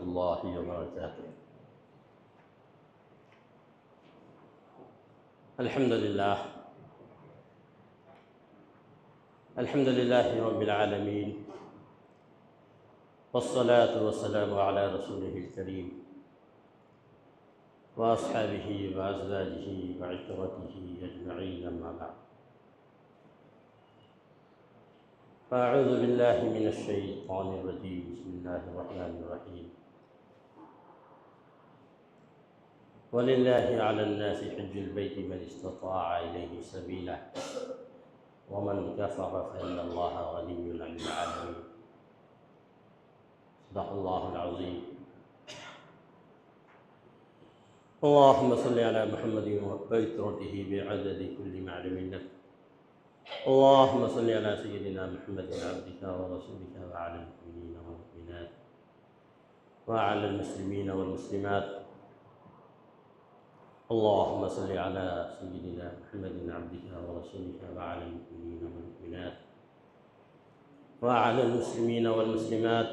الله وبركاته. الحمد لله رب العالمين، والصلاة والسلام على رسوله الكريم وأصحابه وأزواجه وعشرته أجمعين، أما بعد. فأعوذ بالله من الشيطان الرجيم. بسم الله الرحمن الرحيم. وَلِلَّهِ عَلَى النَّاسِ حِجُّ الْبَيْتِ مَنِ اسْتَطَاعَ إِلَيْهِ سَبِيلًا وَمَنْ كَفَرَ فَإِنَّ اللَّهَ غَنِيٌّ عَنِ الْعَالَمِينَ. صدق الله العظيم. اللهم صل على محمد وبيترته بعدد كل معلم لك. اللهم صل على سيدنا محمد عبدك ورسولك وعلى المؤمنين والمؤمنات وعلى المسلمين والمسلمات. اللهم صل على سيدنا محمد عبدك ورسولك وعلى المؤمنين والمؤمنات وعلى المسلمين والمسلمات.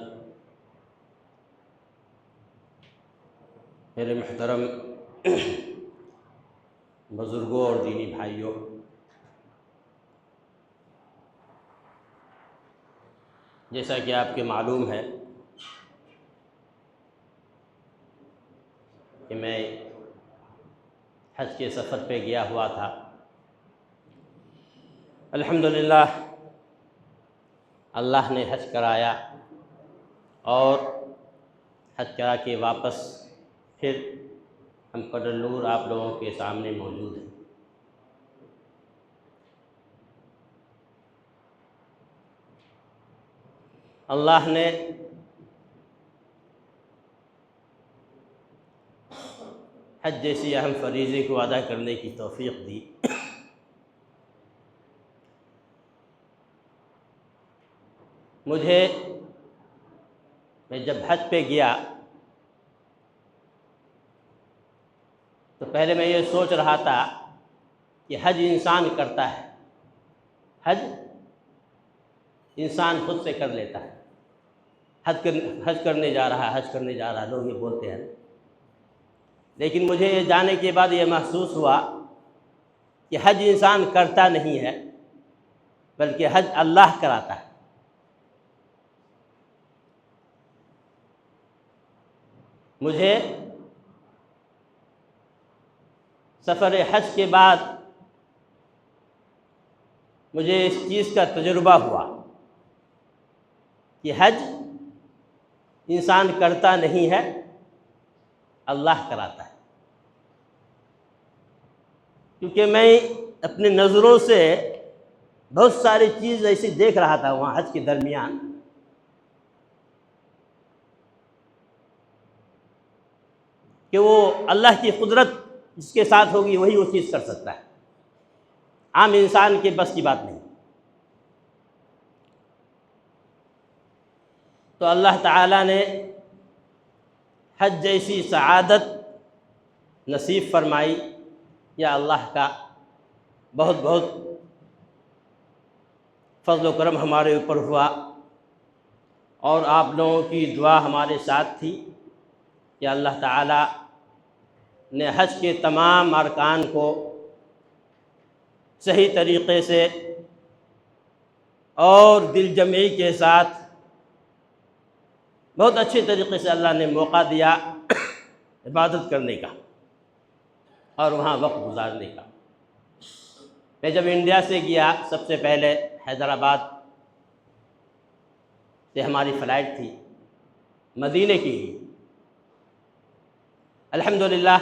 میرے محترم بزرگوں اور دینی بھائیوں، جیسا کہ آپ کے معلوم ہے کہ میں حج کے سفر پہ گیا ہوا تھا. الحمدللہ اللہ نے حج کرایا، اور حج کرا کے واپس پھر ہم کڈلور آپ لوگوں کے سامنے موجود ہیں. اللہ نے حج جیسی اہم فریضے کو ادا کرنے کی توفیق دی. میں جب حج پہ گیا تو پہلے میں یہ سوچ رہا تھا کہ حج انسان کرتا ہے، حج انسان خود سے کر لیتا ہے. حج کرنے جا رہا لوگ یہ بولتے ہیں. لیکن مجھے یہ جانے کے بعد یہ محسوس ہوا کہ حج انسان کرتا نہیں ہے، بلکہ حج اللہ کراتا ہے. مجھے سفر حج کے بعد مجھے اس چیز کا تجربہ ہوا کہ حج انسان کرتا نہیں ہے، اللہ کراتا ہے. کیونکہ میں اپنے نظروں سے بہت ساری چیز ایسی دیکھ رہا تھا وہاں حج کے درمیان کہ وہ اللہ کی قدرت جس کے ساتھ ہوگی وہی وہ چیز کر سکتا ہے، عام انسان کے بس کی بات نہیں. تو اللہ تعالیٰ نے حج جیسی سعادت نصیب فرمائی. یا اللہ کا بہت بہت فضل و کرم ہمارے اوپر ہوا، اور آپ لوگوں کی دعا ہمارے ساتھ تھی کہ اللہ تعالیٰ نے حج کے تمام ارکان کو صحیح طریقے سے اور دل جمعی کے ساتھ بہت اچھے طریقے سے اللہ نے موقع دیا عبادت کرنے کا اور وہاں وقت گزارنے کا. میں جب انڈیا سے گیا سب سے پہلے حیدرآباد سے ہماری فلائٹ تھی مدینے کے لیے. الحمدللہ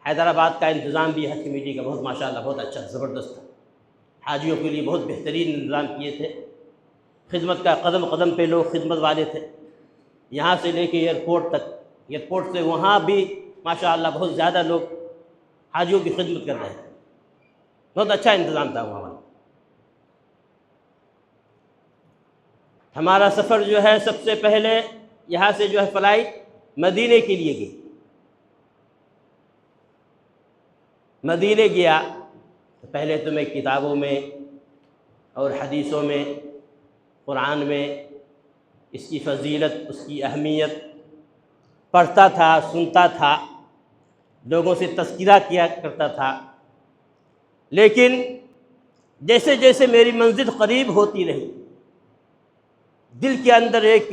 حیدرآباد کا انتظام بھی حج کمیٹی کا بہت ماشاءاللہ بہت اچھا زبردست تھا. حاجیوں کے لیے بہت بہترین انتظام کیے تھے. خدمت کا قدم قدم پہ لوگ خدمت والے تھے، یہاں سے لے کے ایئرپورٹ تک. ایئرپورٹ سے وہاں بھی ماشاءاللہ بہت زیادہ لوگ حاجیوں کی خدمت کر رہے تھے. بہت اچھا انتظام تھا وہاں. ہمارا سفر جو ہے سب سے پہلے یہاں سے جو ہے فلائٹ مدینے کے لیے گئی. مدینے گیا تو پہلے تو میں کتابوں میں اور حدیثوں میں، قرآن میں اس کی فضیلت، اس کی اہمیت پڑھتا تھا، سنتا تھا، لوگوں سے تذکرہ کیا کرتا تھا، لیکن جیسے جیسے میری منزل قریب ہوتی رہی، دل کے اندر ایک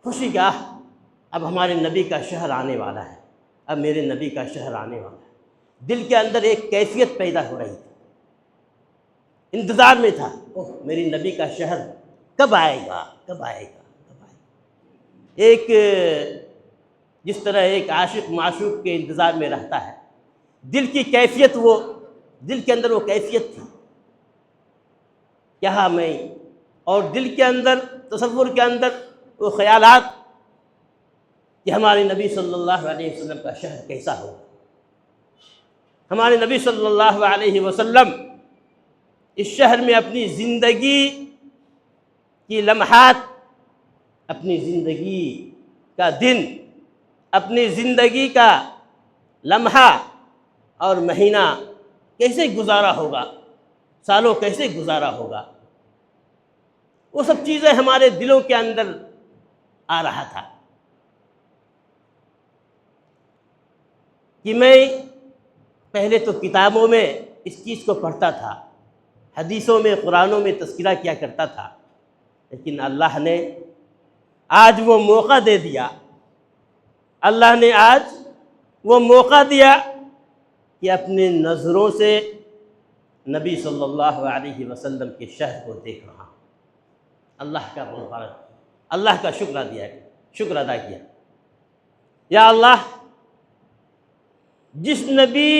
خوشی کا اب ہمارے نبی کا شہر آنے والا ہے، اب میرے نبی کا شہر آنے والا ہے، دل کے اندر ایک کیفیت پیدا ہو رہی تھی، انتظار میں تھا، اوہ میری نبی کا شہر کب آئے گا، کب آئے گا، کب آئے گا۔ ایک جس طرح ایک عاشق معشوق کے انتظار میں رہتا ہے، دل کی کیفیت، وہ دل کے اندر وہ کیفیت تھی، کیا میں، اور دل کے اندر، تصور کے اندر وہ خیالات کہ ہمارے نبی صلی اللہ علیہ وسلم کا شہر کیسا ہوگا، ہمارے نبی صلی اللہ علیہ وسلم اس شہر میں اپنی زندگی کی لمحات، اپنی زندگی کا دن، اپنی زندگی کا لمحہ اور مہینہ کیسے گزارا ہوگا، سالوں کیسے گزارا ہوگا، وہ سب چیزیں ہمارے دلوں کے اندر آ رہا تھا کہ میں پہلے تو کتابوں میں اس چیز کو پڑھتا تھا، حدیثوں میں، قرآنوں میں تذکرہ کیا کرتا تھا، لیکن اللہ نے آج وہ موقع دے دیا، اللہ نے آج وہ موقع دیا کہ اپنے نظروں سے نبی صلی اللہ علیہ وسلم کے شہر کو دیکھ رہا ہوں۔ اللہ کا بہت بڑا، اللہ کا شکر ادا کیا، یا اللہ جس نبی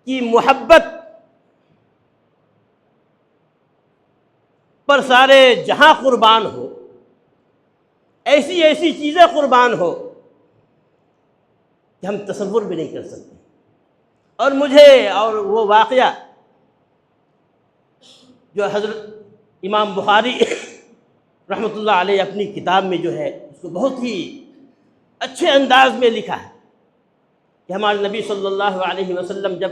کی محبت پر سارے جہاں قربان ہو، ایسی ایسی چیزیں قربان ہو کہ ہم تصور بھی نہیں کر سکتے۔ اور مجھے، اور وہ واقعہ جو حضرت امام بخاری رحمۃ اللہ علیہ اپنی کتاب میں جو ہے اس کو بہت ہی اچھے انداز میں لکھا ہے کہ ہمارے نبی صلی اللہ علیہ وسلم جب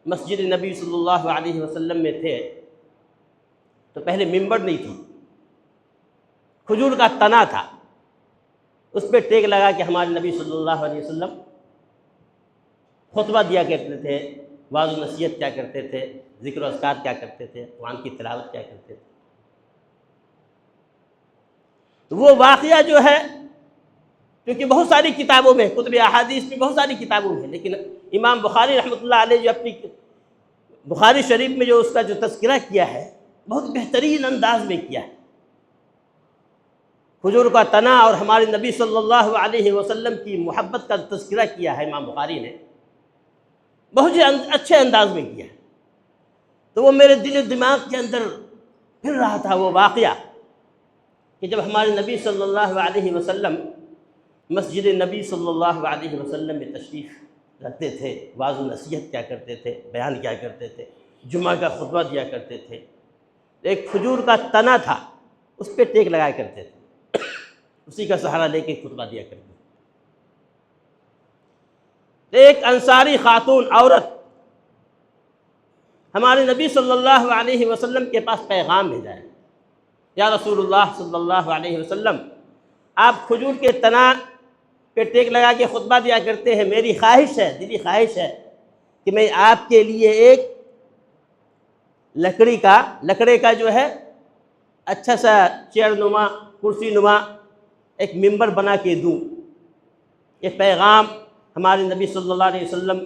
مسجد نبی صلی اللہ علیہ وسلم میں تھے تو پہلے ممبر نہیں تھی، کھجور کا تنا تھا، اس پہ ٹیک لگا کہ ہمارے نبی صلی اللہ علیہ وسلم خطبہ دیا کرتے تھے، وعظ و نصیحت کیا کرتے تھے، ذکر و اذکار کیا کرتے تھے، قرآن کی تلاوت کیا کرتے تھے۔ تو وہ واقعہ جو ہے، کیونکہ بہت ساری کتابوں میں، کتب احادیث میں بہت ساری کتابوں میں، لیکن امام بخاری رحمۃ اللہ علیہ جو اپنی بخاری شریف میں جو اس کا جو تذکرہ کیا ہے، بہت بہترین انداز میں کیا ہے۔ کھجور کا تنا اور ہمارے نبی صلی اللہ علیہ وسلم کی محبت کا تذکرہ کیا ہے امام بخاری نے، بہت ہی اچھے انداز میں کیا ہے۔ تو وہ میرے دل و دماغ کے اندر پھر رہا تھا وہ واقعہ کہ جب ہمارے نبی صلی اللہ علیہ وسلم مسجد نبی صلی اللہ علیہ وسلم میں تشریف رکھتے تھے، وعظ و نصیحت کیا کرتے تھے، بیان کیا کرتے تھے، جمعہ کا خطبہ دیا کرتے تھے، ایک کھجور کا تنا تھا، اس پہ ٹیک لگایا کرتے تھے، اسی کا سہارا لے کے خطبہ دیا کرتے تھے۔ ایک انصاری خاتون عورت ہمارے نبی صلی اللہ علیہ وسلم کے پاس پیغام بھیجا ہے، یا رسول اللہ صلی اللہ علیہ وسلم، آپ کھجور کے تنا پہ ٹیک لگا کے خطبہ دیا کرتے ہیں، میری خواہش ہے، دلی خواہش ہے کہ میں آپ کے لیے ایک لکڑے کا جو ہے اچھا سا چیئر نما، کرسی نما ایک ممبر بنا کے دوں۔ یہ پیغام ہمارے نبی صلی اللہ علیہ وسلم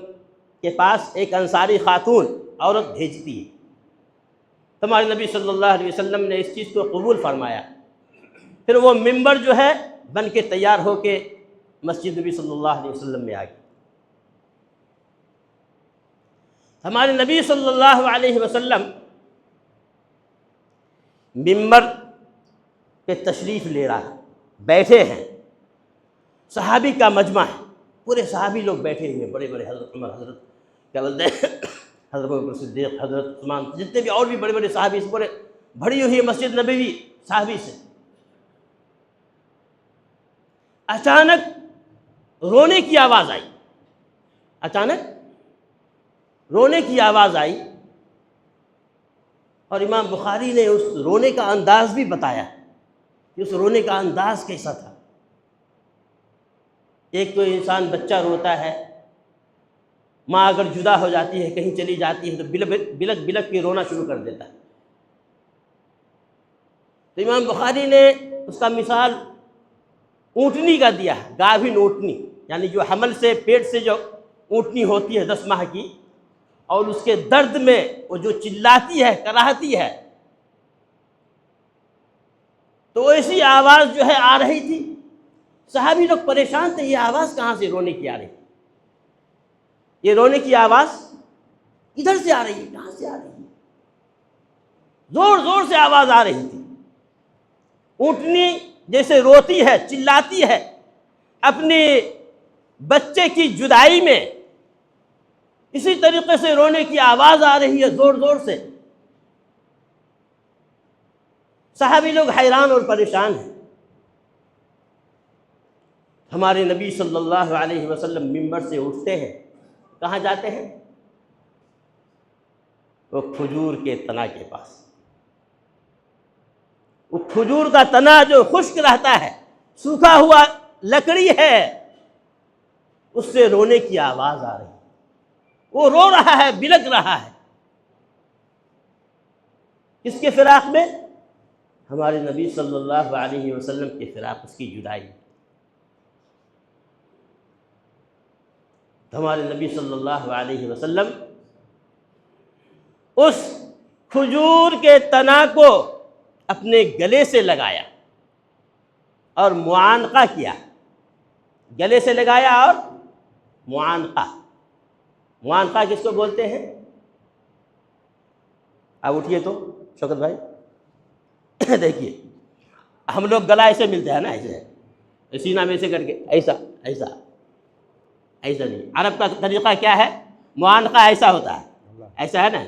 کے پاس ایک انصاری خاتون عورت بھیجتی ہے، ہمارے نبی صلی اللہ علیہ وسلم نے اس چیز کو قبول فرمایا، پھر وہ ممبر جو ہے بن کے تیار ہو کے مسجد نبی صلی اللہ علیہ وسلم میں آ گئی۔ ہمارے نبی صلی اللہ علیہ وسلم ممبر پہ تشریف لے رہا ہے، بیٹھے ہیں، صحابی کا مجمع ہے، پورے صحابی لوگ بیٹھے ہوئے، بڑے بڑے، حضرت عمر، حضرت کیا بولتے ہیں، حضرت ابوبکر صدیق، حضرت عثمان، جتنے بھی اور بھی بڑے بڑے صحابی، اس پورے بھری ہوئی ہے مسجد نبوی صحابی سے۔ اچانک رونے کی آواز آئی، اچانک رونے کی آواز آئی، اور امام بخاری نے اس رونے کا انداز بھی بتایا کہ اس رونے کا انداز کیسا تھا۔ ایک تو انسان بچہ روتا ہے، ماں اگر جدا ہو جاتی ہے، کہیں چلی جاتی ہے تو بلک بلک کے رونا شروع کر دیتا ہے۔ تو امام بخاری نے اس کا مثال اونٹنی کا دیا ہے، گابھن اونٹنی، یعنی جو حمل سے پیٹ سے جو اونٹنی ہوتی ہے 10 ماہ کی، اور اس کے درد میں وہ جو چلاتی ہے، کراہتی ہے، تو ایسی آواز جو ہے آ رہی تھی۔ صحابی لوگ پریشان تھے، یہ آواز کہاں سے رونے کی آ رہی؟ یہ رونے کی آواز ادھر سے آ رہی ہے، کہاں سے آ رہی ہے؟ زور زور سے آواز آ رہی تھی۔ اونٹنی جیسے روتی ہے، چلاتی ہے اپنے بچے کی جدائی میں، اسی طریقے سے رونے کی آواز آ رہی ہے زور زور سے۔ صحابی لوگ حیران اور پریشان ہیں۔ ہمارے نبی صلی اللہ علیہ وسلم منبر سے اٹھتے ہیں، کہاں جاتے ہیں؟ وہ کھجور کے تنا کے پاس۔ وہ کھجور کا تنا جو خشک رہتا ہے، سوکھا ہوا لکڑی ہے، اس سے رونے کی آواز آ رہی ہے۔ وہ رو رہا ہے، بلک رہا ہے۔ کس کے فراق میں؟ ہمارے نبی صلی اللہ علیہ وسلم کے فراق، اس کی جدائی۔ ہمارے نبی صلی اللہ علیہ وسلم اس کھجور کے تنا کو اپنے گلے سے لگایا اور معانقہ کیا۔ گلے سے لگایا اور معانقہ۔ معانقہ کس کو بولتے ہیں؟ آپ اٹھیے تو شوکت بھائی، دیکھیے ہم لوگ گلا ایسے ملتے ہیں نا، ایسے سینہ میں سے کر کے، ایسا ایسا ایسا نہیں۔ عرب کا طریقہ کیا ہے؟ معانقہ ایسا ہوتا ہے، ایسا ہے نا،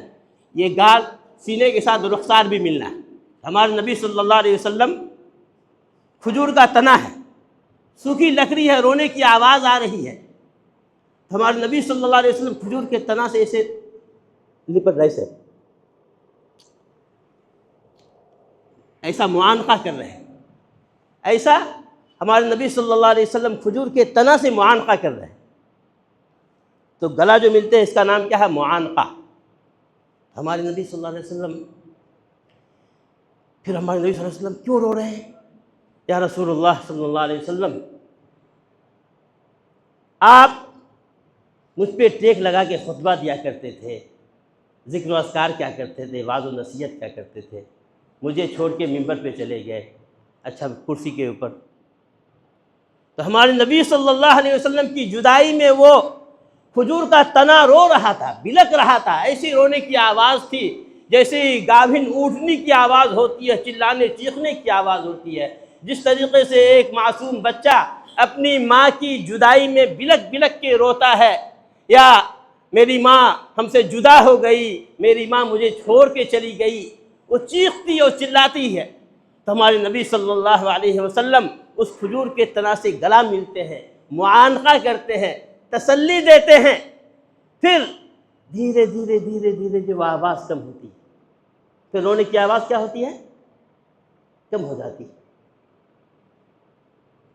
یہ گال سینے کے ساتھ رخسار بھی ملنا ہے۔ ہمارے نبی صلی اللہ علیہ وسلم کھجور کا تنا ہے، سوکھی لکڑی ہے، رونے کی آواز آ رہی ہے۔ ہمارے نبی صلی اللہ علیہ وسلم کھجور کے تنا سے ایسے لپٹ رہے، ایسا معانقہ کر رہے ہیں۔ ایسا ہمارے نبی صلی اللہ علیہ وسلم کھجور کے تنا سے معانقہ کر رہے ہیں۔ تو گلا جو ملتے ہیں اس کا نام کیا ہے؟ معانقہ۔ ہمارے نبی صلی اللہ علیہ وسلم، پھر ہمارے نبی صلی اللہ علیہ وسلم کیوں رو رہے ہیں؟ یا رسول اللہ صلی اللہ علیہ وسلم، آپ مجھ پہ ٹیک لگا کے خطبہ دیا کرتے تھے، ذکر و اذکار کیا کرتے تھے، وعظ و نصیحت کیا کرتے تھے، مجھے چھوڑ کے منبر پہ چلے گئے، اچھا کرسی کے اوپر۔ تو ہمارے نبی صلی اللہ علیہ وسلم کی جدائی میں وہ کھجور کا تنا رو رہا تھا، بلک رہا تھا۔ ایسی رونے کی آواز تھی جیسے گابھن اونٹنی کی آواز ہوتی ہے، چلانے چیخنے کی آواز ہوتی ہے۔ جس طریقے سے ایک معصوم بچہ اپنی ماں کی جدائی میں بلک بلک کے روتا ہے، یا میری ماں ہم سے جدا ہو گئی، میری ماں مجھے چھوڑ کے چلی گئی، وہ چیختی اور چلاتی ہے۔ تو ہمارے نبی صلی اللہ علیہ وسلم اس کھجور کے تنا سے گلا ملتے ہیں، معانقہ کرتے ہیں، تسلی دیتے ہیں۔ پھر دھیرے دھیرے دھیرے دھیرے جو آواز کم ہوتی ہے، پھر رونے کی آواز کیا ہوتی ہے؟ کم ہو جاتی ہے۔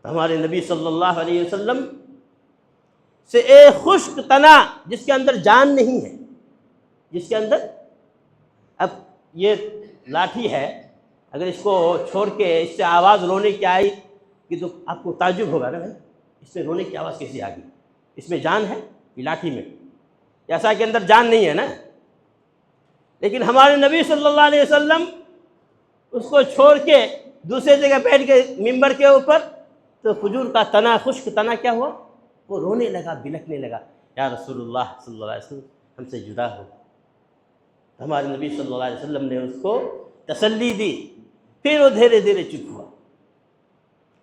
ہمارے نبی صلی اللہ علیہ وسلم سے ایک خشک تنا جس کے اندر جان نہیں ہے، جس کے اندر، اب یہ لاٹھی ہے، اگر اس کو چھوڑ کے اس سے آواز رونے کی آئی کہ تو آپ کو تعجب ہوگا نا، بھائی اس میں رونے کی آواز کیسے آ گئی؟ اس میں جان ہے؟ یہ لاٹھی میں ایسا کے اندر جان نہیں ہے نا۔ لیکن ہمارے نبی صلی اللہ علیہ وسلم اس کو چھوڑ کے دوسرے جگہ بیٹھ کے منبر کے اوپر، تو کھجور کا تنا، خشک تنا کیا ہوا؟ وہ رونے لگا، بلکنے لگا، یا رسول اللہ صلی اللہ علیہ وسلم ہم سے جدا ہو۔ ہمارے نبی صلی اللہ علیہ وسلم نے اس کو تسلی دی، پھر وہ دھیرے دھیرے چپ ہوا۔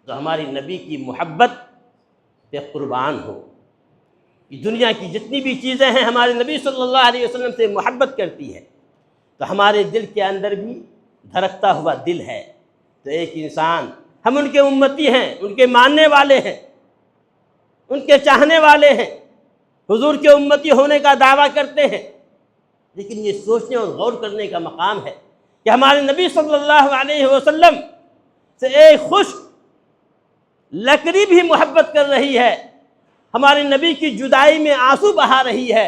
تو ہماری نبی کی محبت پہ قربان ہو۔ یہ دنیا کی جتنی بھی چیزیں ہیں ہمارے نبی صلی اللہ علیہ وسلم سے محبت کرتی ہے، تو ہمارے دل کے اندر بھی دھڑکتا ہوا دل ہے۔ تو ایک انسان، ہم ان کے امتی ہیں، ان کے ماننے والے ہیں، ان کے چاہنے والے ہیں، حضور کے امتی ہونے کا دعویٰ کرتے ہیں، لیکن یہ سوچنے اور غور کرنے کا مقام ہے کہ ہمارے نبی صلی اللہ علیہ وسلم سے ایک خشک لکڑی بھی محبت کر رہی ہے، ہمارے نبی کی جدائی میں آنسو بہا رہی ہے،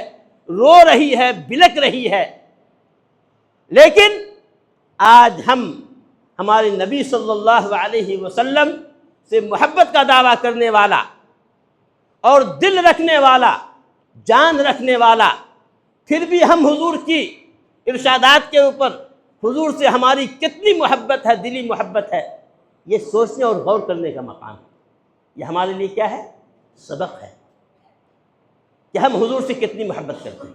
رو رہی ہے، بلک رہی ہے، لیکن آج ہم ہمارے نبی صلی اللہ علیہ وسلم سے محبت کا دعویٰ کرنے والا اور دل رکھنے والا، جان رکھنے والا، پھر بھی ہم حضور کی ارشادات کے اوپر حضور سے ہماری کتنی محبت ہے، دلی محبت ہے، یہ سوچنے اور غور کرنے کا مقام ہے۔ یہ ہمارے لیے کیا ہے؟ سبق ہے کہ ہم حضور سے کتنی محبت کرتے ہیں،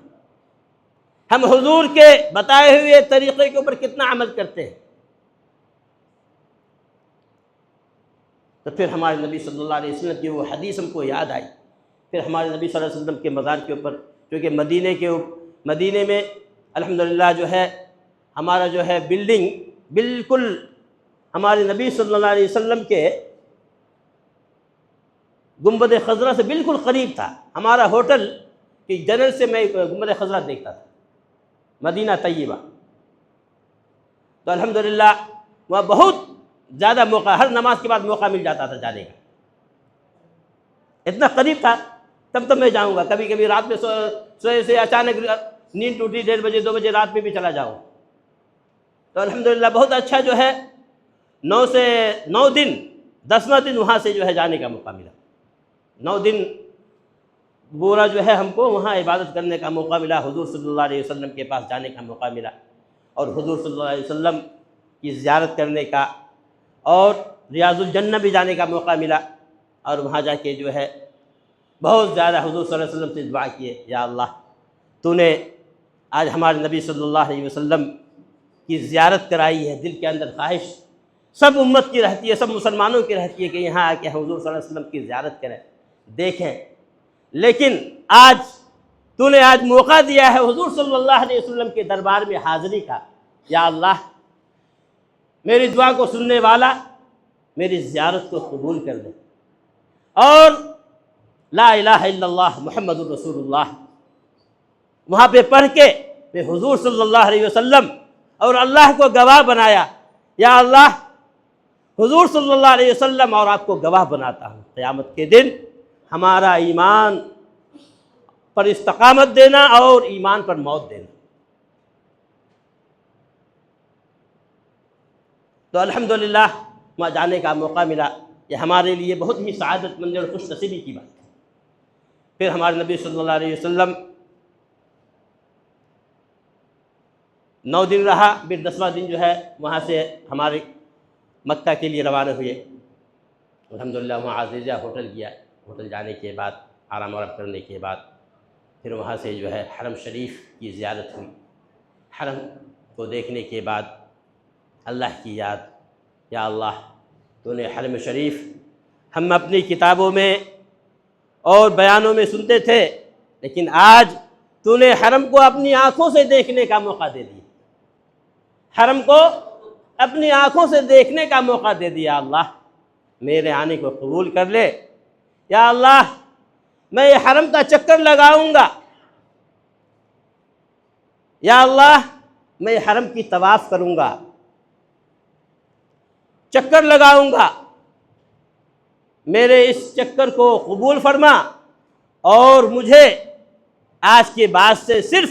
ہم حضور کے بتائے ہوئے طریقے کے اوپر کتنا عمل کرتے ہیں۔ تو پھر ہمارے نبی صلی اللہ علیہ وسلم کی وہ حدیث ہم کو یاد آئی، پھر ہمارے نبی صلی اللہ علیہ وسلم کے مزار کے اوپر، کیونکہ مدینے میں الحمدللہ جو ہے ہمارا جو ہے بلڈنگ بالکل ہمارے نبی صلی اللہ علیہ وسلم کے گنبد خضرا سے بالکل قریب تھا۔ ہمارا ہوٹل کی جنرل سے میں گنبد خضرا دیکھتا تھا، مدینہ طیبہ۔ تو الحمدللہ وہاں بہت زیادہ موقع، ہر نماز کے بعد موقع مل جاتا تھا جانے کا، اتنا قریب تھا۔ تب میں جاؤں گا، کبھی کبھی رات میں سوئے سے اچانک نیند ٹوٹی، 1:30 بجے 2 بجے رات میں بھی چلا جاؤں۔ تو الحمدللہ بہت اچھا جو ہے 9 سے 9 دن 10واں دن وہاں سے جو ہے جانے کا موقع ملا۔ 9 دن پورا جو ہے ہم کو وہاں عبادت کرنے کا موقع ملا، حضور صلی اللہ علیہ وسلم کے پاس جانے کا موقع ملا، اور حضور صلی اللہ علیہ وسلم کی زیارت کرنے کا، اور ریاض الجنہ بھی جانے کا موقع ملا، اور وہاں جا کے جو ہے بہت زیادہ حضور صلی اللہ علیہ وسلم سے دعا کیے، یا اللہ تو نے آج ہمارے نبی صلی اللہ علیہ وسلم کی زیارت کرائی ہے۔ دل کے اندر خواہش سب امت کی رہتی ہے، سب مسلمانوں کی رہتی ہے کہ یہاں آ کے حضور صلی اللہ علیہ وسلم کی زیارت کریں، دیکھیں، لیکن آج تو نے آج موقع دیا ہے حضور صلی اللہ علیہ وسلم کے دربار میں حاضری کا۔ یا اللہ میری دعا کو سننے والا میری زیارت کو قبول کر دے، اور لا الہ الا اللہ محمد الرسول اللہ وہاں پہ پڑھ کے میں حضور صلی اللہ علیہ وسلم اور اللہ کو گواہ بنایا۔ یا اللہ حضور صلی اللہ علیہ وسلم اور آپ کو گواہ بناتا ہوں، قیامت کے دن ہمارا ایمان پر استقامت دینا اور ایمان پر موت دینا۔ تو الحمدللہ وہاں جانے کا موقع ملا، یہ ہمارے لیے بہت ہی سعادت مند اور خوش نصیبی کی بات ہے۔ پھر ہمارے نبی صلی اللہ علیہ وسلم 9 دن رہا، پھر 10واں دن جو ہے وہاں سے ہمارے مکہ کے لیے روانہ ہوئے۔ الحمدللہ وہاں عزیزیہ ہوٹل گیا، ہوٹل جانے کے بعد آرام کرنے کے بعد پھر وہاں سے جو ہے حرم شریف کی زیارت ہوئی۔ حرم کو دیکھنے کے بعد اللہ کی یاد، یا اللہ تو نے حرم شریف ہم اپنی کتابوں میں اور بیانوں میں سنتے تھے، لیکن آج تو نے حرم کو اپنی آنکھوں سے دیکھنے کا موقع دے دیا، حرم کو اپنی آنکھوں سے دیکھنے کا موقع دے دیا۔ اللہ میرے آنے کو قبول کر لے، یا اللہ میں یہ حرم کا چکر لگاؤں گا، یا اللہ میں یہ حرم کی طواف کروں گا، چکر لگاؤں گا، میرے اس چکر کو قبول فرما، اور مجھے آج کے بعد سے صرف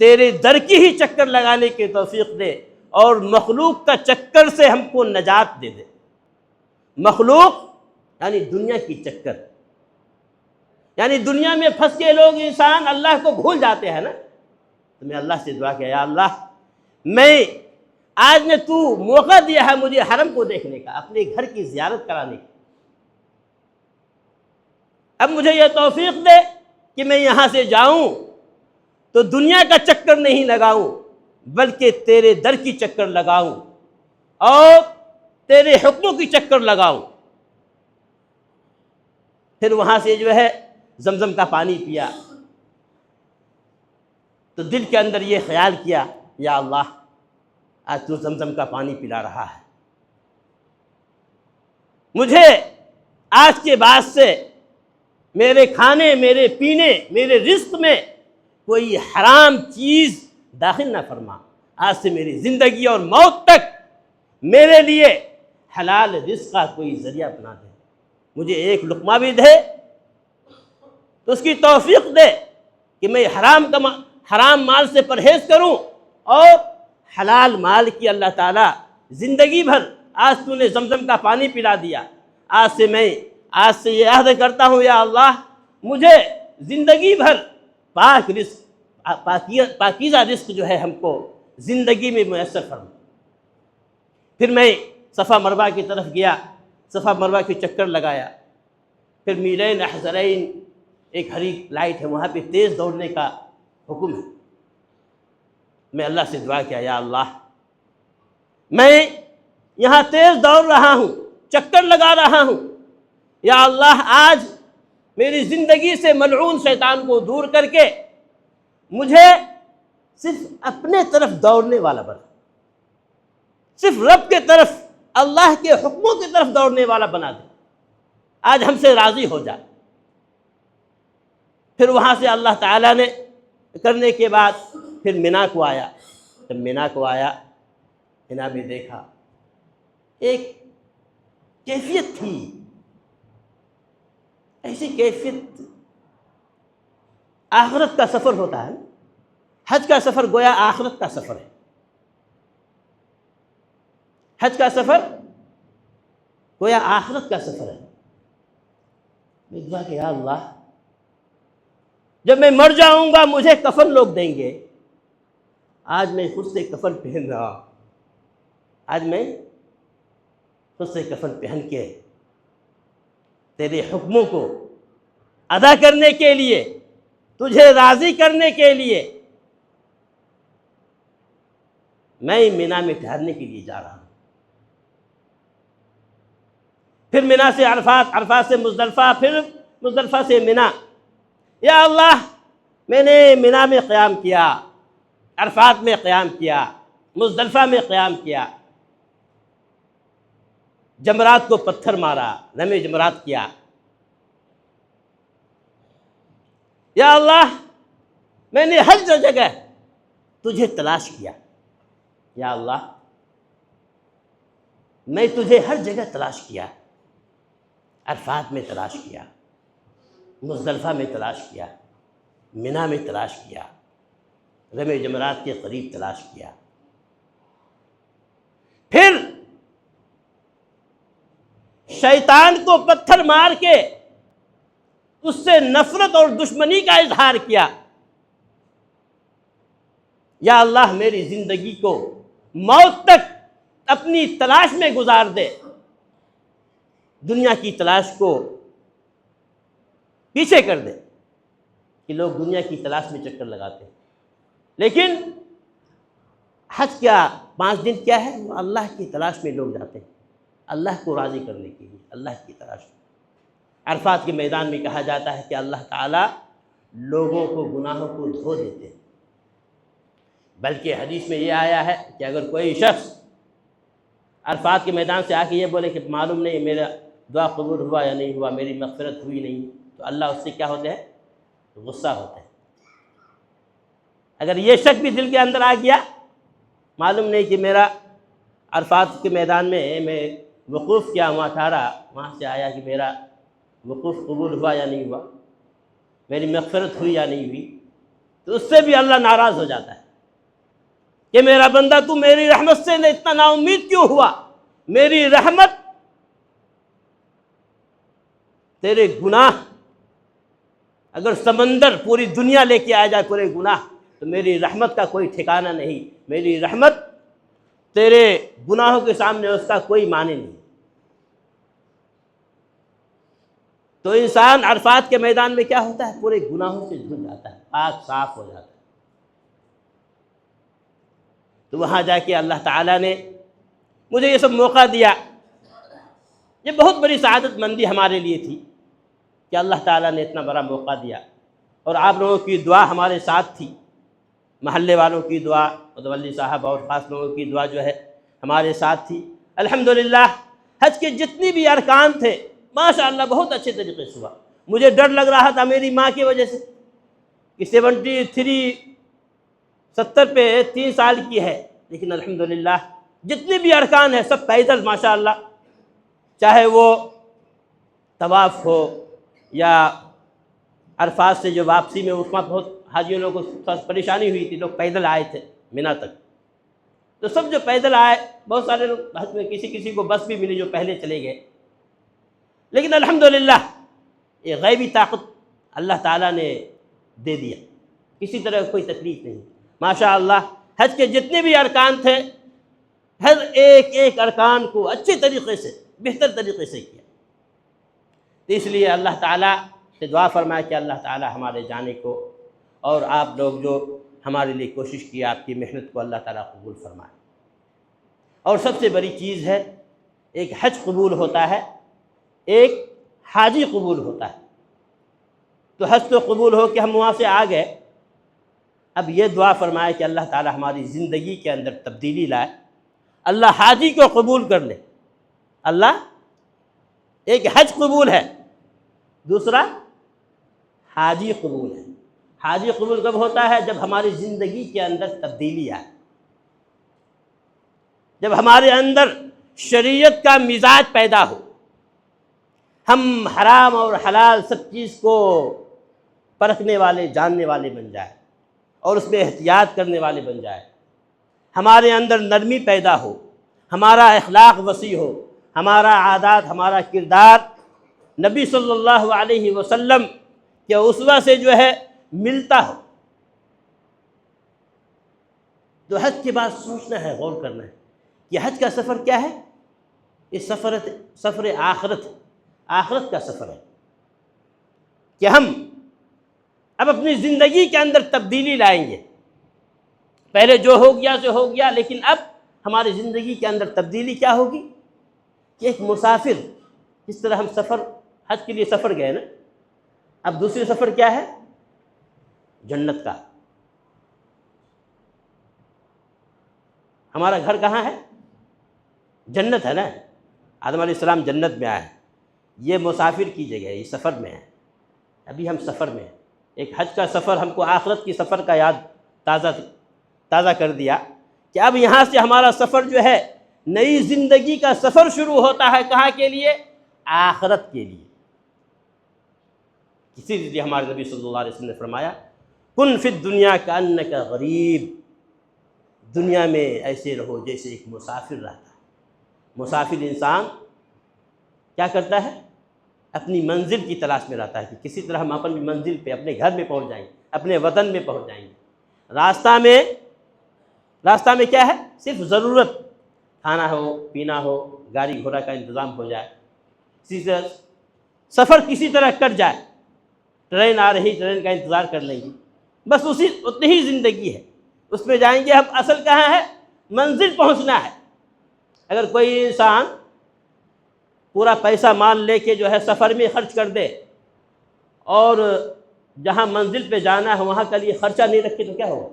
تیرے در کی ہی چکر لگانے کی توفیق دے، اور مخلوق کا چکر سے ہم کو نجات دے دے۔ مخلوق یعنی دنیا کی چکر، یعنی دنیا میں پھنس کے لوگ انسان اللہ کو بھول جاتے ہیں نا۔ تو میں اللہ سے دعا کیا، یا اللہ میں آج نے تو موقع دیا ہے مجھے حرم کو دیکھنے کا، اپنے گھر کی زیارت کرانے کی، اب مجھے یہ توفیق دے کہ میں یہاں سے جاؤں تو دنیا کا چکر نہیں لگاؤں، بلکہ تیرے در کی چکر لگاؤں اور تیرے حکموں کی چکر لگاؤں۔ پھر وہاں سے جو ہے زمزم کا پانی پیا، تو دل کے اندر یہ خیال کیا، یا اللہ آج تو زمزم کا پانی پلا رہا ہے، مجھے آج کے بعد سے میرے کھانے، میرے پینے، میرے رزق میں کوئی حرام چیز داخل نہ فرما، آج سے میری زندگی اور موت تک میرے لیے حلال رزق کا کوئی ذریعہ بنا دے۔ مجھے ایک لقمہ بھی دے تو اس کی توفیق دے کہ میں حرام مال سے پرہیز کروں اور حلال مال کی اللہ تعالیٰ زندگی بھر، آج تو نے زمزم کا پانی پلا دیا، آج سے یہ عہد کرتا ہوں یا اللہ مجھے زندگی بھر پاک رزق، پاکیزہ رزق جو ہے ہم کو زندگی میں میسر فرما۔ پھر میں صفا مروہ کی طرف گیا، صفا مروہ کے چکر لگایا، پھر میلین احزرین ایک ہری لائٹ ہے، وہاں پہ تیز دوڑنے کا حکم ہے۔ میں اللہ سے دعا کیا، یا اللہ میں یہاں تیز دوڑ رہا ہوں، چکر لگا رہا ہوں، یا اللہ آج میری زندگی سے ملعون شیطان کو دور کر کے مجھے صرف اپنے طرف دوڑنے والا بنا، صرف رب کے طرف، اللہ کے حکموں کی طرف دوڑنے والا بنا دے، آج ہم سے راضی ہو جائے۔ پھر وہاں سے اللہ تعالیٰ نے کرنے کے بعد پھر مینا کو آیا، جب مینا کو آیا، مینا میں دیکھا ایک کیفیت تھی، ایسی کیفیت، آخرت کا سفر ہوتا ہے، حج کا سفر گویا آخرت کا سفر ہے، حج کا سفر گویا آخرت کا سفر ہے۔ میں دعا کہ یا اللہ جب میں مر جاؤں گا مجھے کفن لوگ دیں گے، آج میں خود سے کفن پہن رہا ہوں، آج میں خود سے کفن پہن کے تیرے حکموں کو ادا کرنے کے لیے، تجھے راضی کرنے کے لیے میں مینا میں ٹھہرنے کے لیے جا رہا ہوں۔ پھر مینا سے عرفات، عرفات سے مزدلفہ، پھر مزدلفہ سے مینا۔ یا اللہ میں نے مینا میں قیام کیا، عرفات میں قیام کیا، مزدلفہ میں قیام کیا، جمرات کو پتھر مارا، رمے جمرات کیا۔ یا اللہ میں نے ہر جگہ تجھے تلاش کیا، یا اللہ میں تجھے ہر جگہ تلاش کیا، عرفات میں تلاش کیا، مزدلفہ میں تلاش کیا، مینا میں تلاش کیا، رمے جمرات کے قریب تلاش کیا۔ پھر شیطان کو پتھر مار کے اس سے نفرت اور دشمنی کا اظہار کیا، یا اللہ میری زندگی کو موت تک اپنی تلاش میں گزار دے، دنیا کی تلاش کو پیچھے کر دے، کہ لوگ دنیا کی تلاش میں چکر لگاتے ہیں، لیکن حج کیا 5 دن کیا ہے، وہ اللہ کی تلاش میں لوگ جاتے ہیں، اللہ کو راضی کرنے کے لیے، اللہ کی تلاش میں۔ عرفات کے میدان میں کہا جاتا ہے کہ اللہ تعالیٰ لوگوں کو گناہوں کو دھو دیتے ہیں، بلکہ حدیث میں یہ آیا ہے کہ اگر کوئی شخص عرفات کے میدان سے آ کے یہ بولے کہ معلوم نہیں میرا دعا قبول ہوا یا نہیں ہوا، میری مغفرت ہوئی نہیں، تو اللہ اس سے کیا ہوتے ہیں، غصہ ہوتے ہیں۔ اگر یہ شک بھی دل کے اندر آ گیا، معلوم نہیں کہ میرا عرفات کے میدان میں وقوف کیا ہوا 18، وہاں سے آیا کہ میرا وقوف قبول ہوا یا نہیں ہوا، میری مغفرت ہوئی یا نہیں ہوئی، تو اس سے بھی اللہ ناراض ہو جاتا ہے کہ میرا بندہ تو میری رحمت سے اتنا نا امید کیوں ہوا، میری رحمت تیرے گناہ، اگر سمندر پوری دنیا لے کے آ جائے پورے گناہ، تو میری رحمت کا کوئی ٹھکانہ نہیں، میری رحمت تیرے گناہوں کے سامنے اس کا کوئی معنی نہیں۔ تو انسان عرفات کے میدان میں کیا ہوتا ہے، پورے گناہوں سے دھل جاتا ہے، پاک صاف ہو جاتا ہے۔ تو وہاں جا کے اللہ تعالیٰ نے مجھے یہ سب موقع دیا، یہ بہت بڑی سعادت مندی ہمارے لیے تھی کہ اللہ تعالیٰ نے اتنا بڑا موقع دیا، اور آپ لوگوں کی دعا ہمارے ساتھ تھی، محلے والوں کی دعا، متولی صاحب اور خاص لوگوں کی دعا جو ہے ہمارے ساتھ تھی۔ الحمدللہ حج کے جتنی بھی ارکان تھے ماشاءاللہ بہت اچھے طریقے سے ہوا۔ مجھے ڈر لگ رہا تھا میری ماں کی وجہ سے کہ 70 پہ 3 سال کی ہے، لیکن الحمدللہ جتنے بھی ارکان ہیں سب پیدل ماشاءاللہ، چاہے وہ طواف ہو یا عرفات سے جو واپسی میں، اس وقت بہت حاجیوں لوگوں کو پریشانی ہوئی تھی، لوگ پیدل آئے تھے مینا تک، تو سب جو پیدل آئے، بہت سارے لوگ حج میں کسی کو بس بھی ملی جو پہلے چلے گئے، لیکن الحمدللہ یہ غیبی طاقت اللہ تعالیٰ نے دے دیا، کسی طرح کوئی تکلیف نہیں۔ ماشاء اللہ حج کے جتنے بھی ارکان تھے، ہر ایک ارکان کو اچھے طریقے سے، بہتر طریقے سے کیا۔ تو اس لیے اللہ تعالیٰ سے دعا فرمائے کہ اللہ تعالیٰ ہمارے جانے کو اور آپ لوگ جو ہمارے لیے کوشش کی، آپ کی محنت کو اللہ تعالیٰ قبول فرمائے۔ اور سب سے بڑی چیز ہے، ایک حج قبول ہوتا ہے، ایک حاجی قبول ہوتا ہے۔ تو حج تو قبول ہو کہ ہم وہاں سے آ گئے، اب یہ دعا فرمائے کہ اللہ تعالیٰ ہماری زندگی کے اندر تبدیلی لائے، اللہ حاجی کو قبول کر لے۔ اللہ ایک حج قبول ہے، دوسرا حاجی قبول ہے۔ حاجی قبول کب ہوتا ہے؟ جب ہماری زندگی کے اندر تبدیلی آئے، جب ہمارے اندر شریعت کا مزاج پیدا ہو، ہم حرام اور حلال سب چیز کو پرکھنے والے، جاننے والے بن جائیں اور اس میں احتیاط کرنے والے بن جائیں، ہمارے اندر نرمی پیدا ہو، ہمارا اخلاق وسیع ہو، ہمارا عادات، ہمارا کردار نبی صلی اللہ علیہ وسلم کے اسوہ سے جو ہے ملتا ہو۔ تو حج کے بعد سوچنا ہے، غور کرنا ہے کہ حج کا سفر کیا ہے؟ یہ سفر آخرت، آخرت کا سفر ہے کہ ہم اب اپنی زندگی کے اندر تبدیلی لائیں گے۔ پہلے جو ہو گیا سو ہو گیا، لیکن اب ہماری زندگی کے اندر تبدیلی کیا ہوگی کہ ایک مسافر، جس طرح ہم سفر، حج کے لیے سفر گئے نا، اب دوسری سفر کیا ہے؟ جنت کا۔ ہمارا گھر کہاں ہے؟ جنت ہے نا، آدم علیہ السلام جنت میں آئے، یہ مسافر کی جگہ ہے، یہ سفر میں ہے، ابھی ہم سفر میں ہیں۔ ایک حج کا سفر ہم کو آخرت کی سفر کا یاد تازہ کر دیا کہ اب یہاں سے ہمارا سفر جو ہے، نئی زندگی کا سفر شروع ہوتا ہے، کہاں کے لیے؟ آخرت کے لیے۔ اسی لیے ہمارے نبی صلی اللہ علیہ وسلم نے فرمایا، کن فی الدنیا کأنک غریب، دنیا میں ایسے رہو جیسے ایک مسافر رہتا ہے۔ مسافر انسان کیا کرتا ہے؟ اپنی منزل کی تلاش میں رہتا ہے کہ کسی طرح ہم اپنی منزل پہ، اپنے گھر میں پہنچ جائیں گے، اپنے وطن میں پہنچ جائیں گے۔ راستہ میں کیا ہے؟ صرف ضرورت، کھانا ہو، پینا ہو، گاڑی گھوڑا کا انتظام ہو جائے، سفر کسی طرح کٹ جائے، ٹرین آ رہی، ٹرین کا انتظار کر لیں گے، بس اتنی ہی زندگی ہے، اس میں جائیں گے ہم۔ اصل کہاں ہے؟ منزل پہنچنا ہے۔ اگر کوئی انسان پورا پیسہ مال لے کے جو ہے سفر میں خرچ کر دے اور جہاں منزل پہ جانا ہے وہاں کے لیے خرچہ نہیں رکھے تو کیا ہوگا؟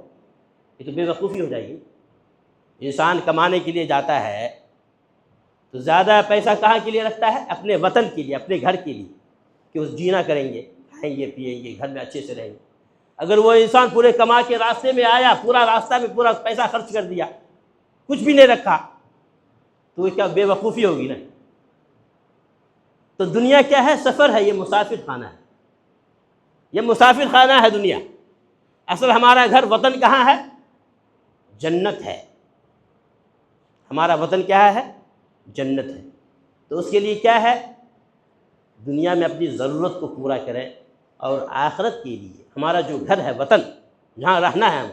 یہ تو بے وقوفی ہو جائے گی۔ انسان کمانے کے لیے جاتا ہے تو زیادہ پیسہ کہاں کے لیے رکھتا ہے؟ اپنے وطن کے لیے، اپنے گھر کے لیے، کہ اس جینا کریں گے، کھائیں گے، پیئیں گے، گھر میں اچھے سے رہیں گے۔ اگر وہ انسان پورے کما کے راستے میں آیا، پورا راستہ میں پورا پیسہ خرچ کر دیا، کچھ بھی نہیں رکھا، تو یہ کیا بے وقوفی ہوگی نا۔ تو دنیا کیا ہے؟ سفر ہے، یہ مسافر خانہ ہے، یہ مسافر خانہ ہے دنیا۔ اصل ہمارا گھر، وطن کہاں ہے؟ جنت ہے۔ ہمارا وطن کیا ہے؟ جنت ہے۔ تو اس کے لیے کیا ہے؟ دنیا میں اپنی ضرورت کو پورا کریں، اور آخرت کے لیے ہمارا جو گھر ہے، وطن، جہاں رہنا ہے ہم،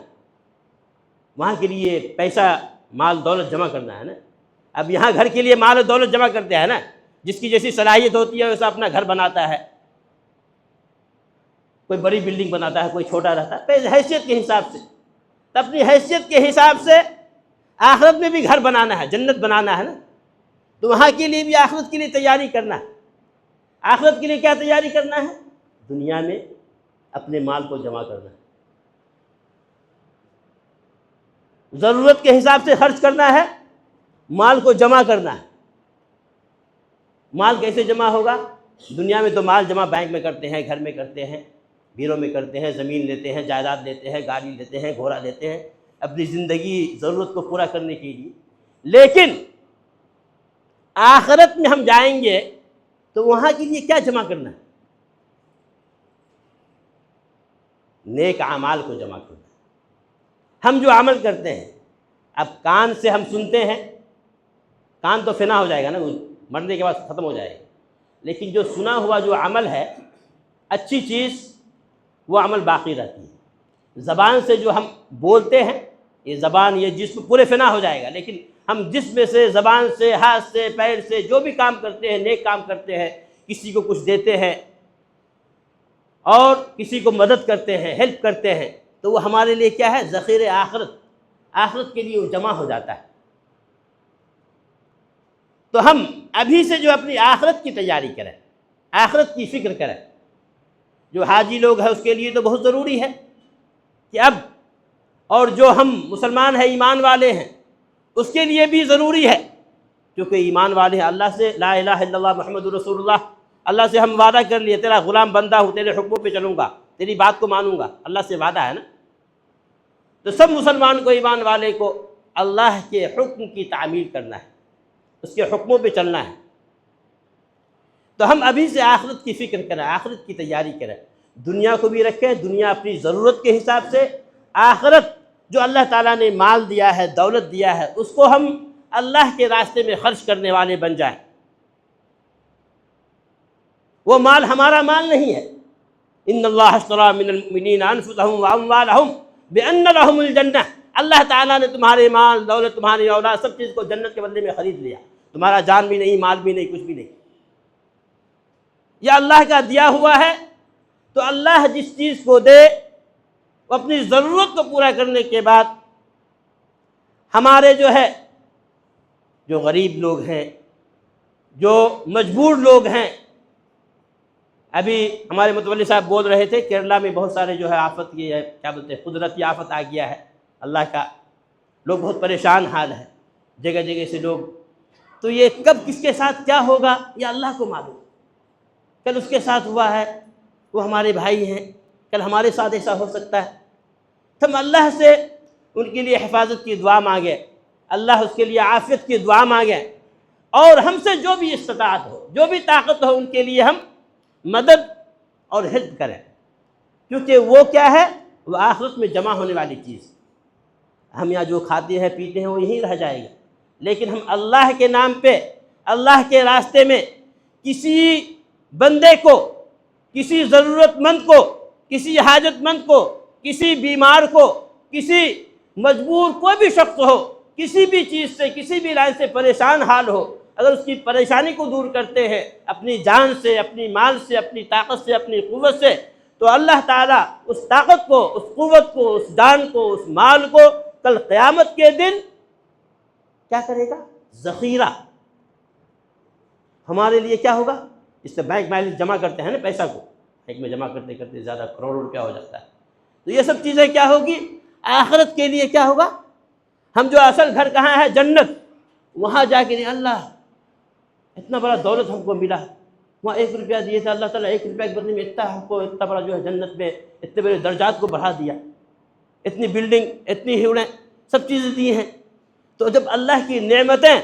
وہاں کے لیے پیسہ، مال دولت جمع کرنا ہے نا۔ اب یہاں گھر کے لیے مال و دولت جمع کرتے ہیں نا، جس کی جیسی صلاحیت ہوتی ہے ویسا اپنا گھر بناتا ہے، کوئی بڑی بلڈنگ بناتا ہے، کوئی چھوٹا رہتا ہے، حیثیت کے حساب سے۔ تو اپنی حیثیت کے حساب سے آخرت میں بھی گھر بنانا ہے، جنت بنانا ہے نا، تو وہاں کے لیے بھی آخرت کے لیے تیاری کرنا ہے۔ آخرت کے لیے کیا تیاری کرنا ہے؟ دنیا میں اپنے مال کو جمع کرنا ہے، ضرورت کے حساب سے خرچ کرنا ہے، مال کو جمع کرنا ہے۔ مال کیسے جمع ہوگا؟ دنیا میں تو مال جمع بینک میں کرتے ہیں، گھر میں کرتے ہیں، بیروں میں کرتے ہیں، زمین لیتے ہیں، جائیداد لیتے ہیں، گاڑی لیتے ہیں، گھوڑا لیتے ہیں، اپنی زندگی ضرورت کو پورا کرنے کے لیے۔ لیکن آخرت میں ہم جائیں گے تو وہاں کے لیے کیا جمع کرنا ہے؟ نیک اعمال کو جمع کرنا ہے۔ ہم جو عمل کرتے ہیں، اب کان سے ہم سنتے ہیں، کان تو فنا ہو جائے گا نا، مرنے کے بعد ختم ہو جائے گا، لیکن جو سنا ہوا جو عمل ہے، اچھی چیز، وہ عمل باقی رہتی ہے۔ زبان سے جو ہم بولتے ہیں، یہ زبان، یہ جسم پورے فنا ہو جائے گا، لیکن ہم جسم سے، زبان سے، ہاتھ سے، پیر سے جو بھی کام کرتے ہیں، نیک کام کرتے ہیں، کسی کو کچھ دیتے ہیں اور کسی کو مدد کرتے ہیں، ہیلپ کرتے ہیں، تو وہ ہمارے لیے کیا ہے؟ ذخیرہ آخرت، آخرت کے لیے وہ جمع ہو جاتا ہے۔ تو ہم ابھی سے جو اپنی آخرت کی تیاری کریں، آخرت کی فکر کریں۔ جو حاجی لوگ ہیں اس کے لیے تو بہت ضروری ہے کہ اب، اور جو ہم مسلمان ہیں، ایمان والے ہیں، اس کے لیے بھی ضروری ہے، کیونکہ ایمان والے ہیں، اللہ سے لا الہ الا اللہ محمد رسول اللہ، اللہ سے ہم وعدہ کر لیے، تیرا غلام بندہ ہوں، تیرے حکموں پہ چلوں گا، تیری بات کو مانوں گا، اللہ سے وعدہ ہے نا۔ تو سب مسلمان کو، ایمان والے کو اللہ کے حکم کی تعمیل کرنا ہے، اس کے حکموں پہ چلنا ہے۔ تو ہم ابھی سے آخرت کی فکر کریں، آخرت کی تیاری کریں، دنیا کو بھی رکھیں، دنیا اپنی ضرورت کے حساب سے، آخرت جو اللہ تعالیٰ نے مال دیا ہے، دولت دیا ہے، اس کو ہم اللہ کے راستے میں خرچ کرنے والے بن جائیں۔ وہ مال ہمارا مال نہیں ہے۔ ان اللہ اشتری من المؤمنین انفسهم واموالهم بان لهم الجنہ، اللہ تعالیٰ نے تمہارے مال، دولت، تمہاری اولاد، سب چیز کو جنت کے بدلے میں خرید لیا، تمہارا جان بھی نہیں، مال بھی نہیں، کچھ بھی نہیں، یہ اللہ کا دیا ہوا ہے۔ تو اللہ جس چیز کو دے، وہ اپنی ضرورت کو پورا کرنے کے بعد ہمارے جو غریب لوگ ہیں، جو مجبور لوگ ہیں، ابھی ہمارے متولی صاحب بول رہے تھے کیرلا میں بہت سارے آفت، یہ ہے کیا بولتے ہیں، قدرتی آفت آ گیا ہے اللہ کا، لوگ بہت پریشان حال ہے، جگہ جگہ سے لوگ، تو یہ کب کس کے ساتھ کیا ہوگا یہ اللہ کو معلوم۔ کل اس کے ساتھ ہوا ہے، وہ ہمارے بھائی ہیں، کل ہمارے ساتھ ایسا ہو سکتا ہے۔ ہم اللہ سے ان کے لیے حفاظت کی دعا مانگیں، اللہ اس کے لیے عافیت کی دعا مانگیں، اور ہم سے جو بھی استطاعت ہو، جو بھی طاقت ہو، ان کے لیے ہم مدد اور ہیلپ کریں، کیونکہ وہ کیا ہے؟ وہ آخرت میں جمع ہونے والی چیز۔ ہم یہاں جو کھاتے ہیں پیتے ہیں وہ یہیں رہ جائے گا، لیکن ہم اللہ کے نام پہ، اللہ کے راستے میں کسی بندے کو، کسی ضرورت مند کو، کسی حاجت مند کو، کسی بیمار کو، کسی مجبور کوئی بھی شخص ہو، کسی بھی چیز سے، کسی بھی لائن سے پریشان حال ہو، اگر اس کی پریشانی کو دور کرتے ہیں اپنی جان سے، اپنی مال سے، اپنی طاقت سے، اپنی قوت سے، تو اللہ تعالیٰ اس طاقت کو، اس قوت کو، اس جان کو، اس مال کو کل قیامت کے دن کیا کرے گا؟ ذخیرہ ہمارے لیے کیا ہوگا؟ اس سے بینک بیلنس جمع کرتے ہیں نا، پیسہ کو بینک میں جمع کرتے کرتے زیادہ کروڑوں روپیہ ہو جاتا ہے، تو یہ سب چیزیں کیا ہوگی؟ آخرت کے لیے کیا ہوگا؟ ہم جو اصل گھر کہاں ہے؟ جنت، وہاں جا کے اللہ اتنا بڑا دولت ہم کو ملا، وہاں 1 روپیہ دیے تھے، اللہ تعالیٰ 1 روپیہ کے بدلے میں اتنا ہم کو، اتنا بڑا جنت میں اتنے بڑے درجات کو بڑھا دیا، اتنی بلڈنگ، اتنی ہیوڑیں، سب چیزیں دی ہیں۔ تو جب اللہ کی نعمتیں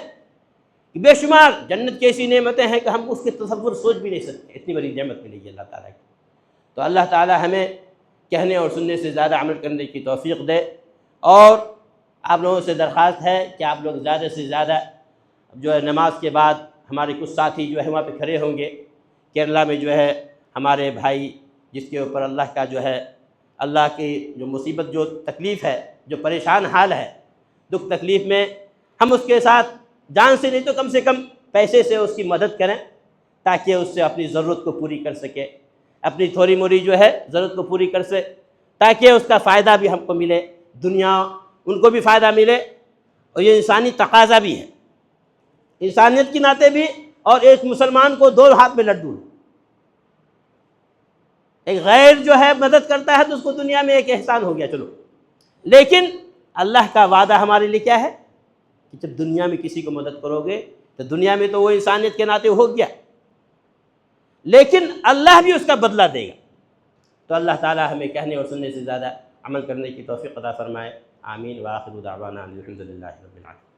بے شمار، جنت کی ایسی نعمتیں ہیں کہ ہم اس کے تصور سوچ بھی نہیں سکتے، اتنی بڑی نعمت ملے گی اللہ تعالیٰ کی۔ تو اللہ تعالیٰ ہمیں کہنے اور سننے سے زیادہ عمل کرنے کی توفیق دے، اور آپ لوگوں سے درخواست ہے کہ آپ لوگ زیادہ سے زیادہ نماز کے بعد ہمارے کچھ ساتھی وہاں پہ کھڑے ہوں گے، کیرلا میں ہمارے بھائی جس کے اوپر اللہ کا اللہ کی جو مصیبت، جو تکلیف ہے، جو پریشان حال ہے، دکھ تکلیف میں، ہم اس کے ساتھ جان سے نہیں تو کم سے کم پیسے سے اس کی مدد کریں، تاکہ اس سے اپنی ضرورت کو پوری کر سکے، اپنی تھوڑی موری ضرورت کو پوری کر سکے، تاکہ اس کا فائدہ بھی ہم کو ملے، دنیا ان کو بھی فائدہ ملے، اور یہ انسانی تقاضا بھی ہے، انسانیت کی ناطے بھی، اور ایک مسلمان کو 2 ہاتھ میں لڈو، ایک غیر مدد کرتا ہے تو اس کو دنیا میں ایک احسان ہو گیا، چلو، لیکن اللہ کا وعدہ ہمارے لیے کیا ہے کہ جب دنیا میں کسی کو مدد کرو گے تو دنیا میں تو وہ انسانیت کے ناطے ہو گیا، لیکن اللہ بھی اس کا بدلہ دے گا۔ تو اللہ تعالی ہمیں کہنے اور سننے سے زیادہ عمل کرنے کی توفیق عطا فرمائے، آمین، وآخر دعوانا الحمد للہ رب العالمین۔